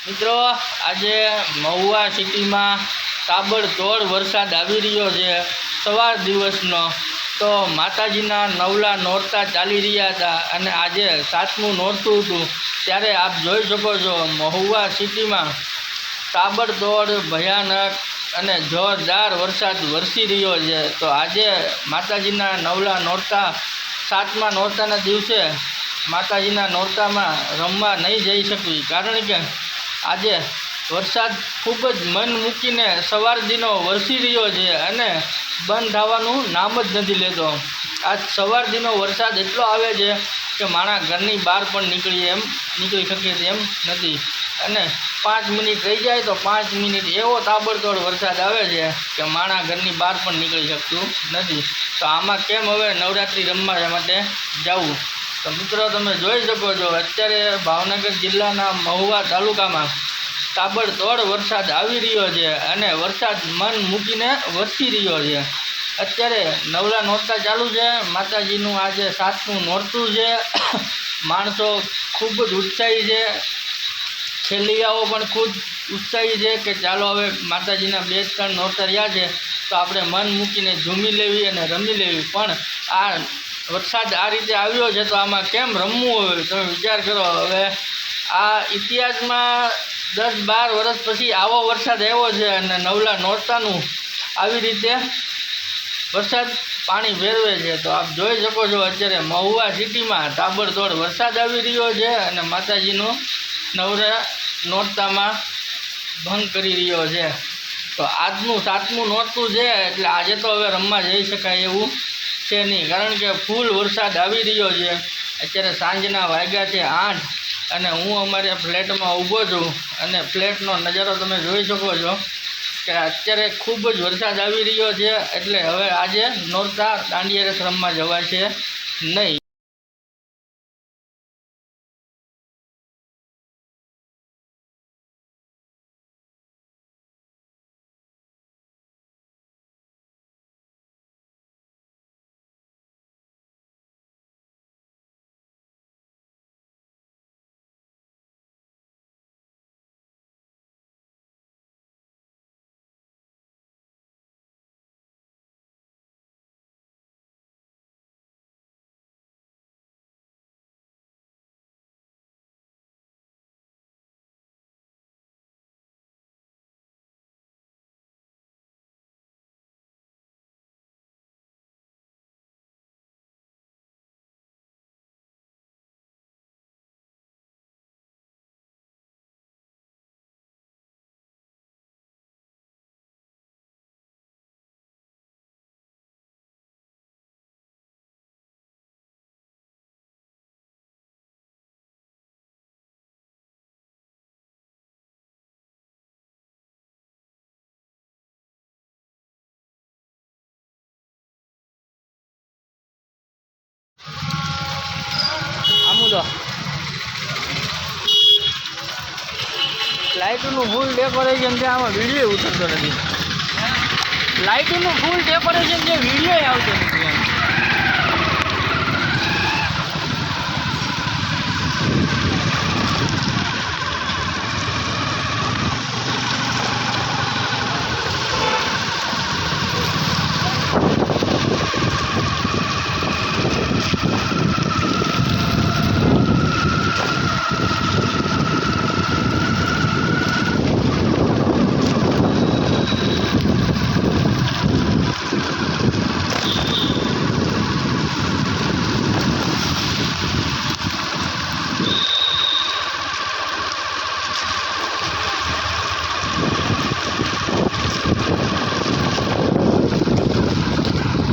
મિત્રો આજે મહુવા સિટીમાં તાબડતોડ વરસાદ આવી રહ્યો છે સવાર દિવસનો। તો માતાજીના નવલા નોરતા ચાલી રહ્યા હતા અને આજે 7મું નોરતું હતું। ત્યારે આપ જોઈ શકો છો મહુવા સિટીમાં તાબડતોડ ભયાનક અને જોરદાર વરસાદ વરસી રહ્યો છે। તો આજે માતાજીના નવલા નોરતા 7મા નોરતાના દિવસે માતાજીના નોરતામાં રમવા નહીં જઈ શકવી, કારણ કે આજે વરસાદ ખૂબ જ મન મૂકીને સવારથીનો વરસી રહ્યો છે અને બંધ થવાનું નામ જ નથી લેતો। આજ સવારથીનો વરસાદ એટલો આવે છે કે માણસ ઘરની બહાર પણ નીકળી શકે તેમ નથી, અને 5 મિનિટ રહી જાય તો 5 મિનિટ એવો તાબડતોડ વરસાદ આવે છે કે માણસ ઘરની બહાર પણ નીકળી શકતું નથી। તો આમાં કેમ હવે નવરાત્રિ રમવા માટે જવું? તો મિત્રો તમે જોઈ શકો છો અત્યારે ભાવનગર જિલ્લાના મહુવા તાલુકામાં તાબડતોડ વરસાદ આવી રહ્યો છે અને વરસાદ મન મૂકીને વરસી રહ્યો છે। અત્યારે નવલા નોરતા ચાલુ છે, માતાજીનું આજે 7મું નોરતું છે। માણસો ખૂબ જ ઉત્સાહી છે, ખેલૈયાઓ પણ ખૂબ ઉત્સાહી છે કે ચાલો હવે માતાજીના 2-3 નોરતા રહ્યા છે તો આપણે મન મૂકીને ઝૂમી લેવી અને રમી લેવી। પણ આ વરસાદ આ રીતે આવ્યો છે તો આમાં કેમ રમવું હોય? તમે વિચાર કરો। હવે આ ઇતિહાસમાં 10-12 વર્ષ પછી આવો વરસાદ આવ્યો છે અને નવલા નોરતાનું આવી રીતે વરસાદ પાણી ભેરવે છે। તો આપ જોઈ શકો છો અત્યારે મહુવા સિટીમાં તાબડતોડ વરસાદ આવી રહ્યો છે અને માતાજીનું નવલા નોરતામાં ભંગ કરી રહ્યો છે। તો આજનું 7મું નોરતું છે એટલે આજે તો હવે રમવા જઈ શકાય એવું છે નહીં, કારણ કે ફૂલ વરસાદ આવી રહ્યો છે। અત્યારે સાંજના વાગ્યા છે 8 અને હું અમારે ફ્લેટમાં ઊભો છું અને ફ્લેટનો નજારો તમે જોઈ શકો છો કે અત્યારે ખૂબ જ વરસાદ આવી રહ્યો છે। એટલે હવે આજે નોરતા દાંડિયા રસ રમવા જવાય છે નહીં। લાઇટનું ફૂલ ડેકોરેશન છે, આમાં વિડીયો ઉતરતો નથી। લાઇટનું ફૂલ ડેકોરેશન છે, વિડીયો આવતો નથી।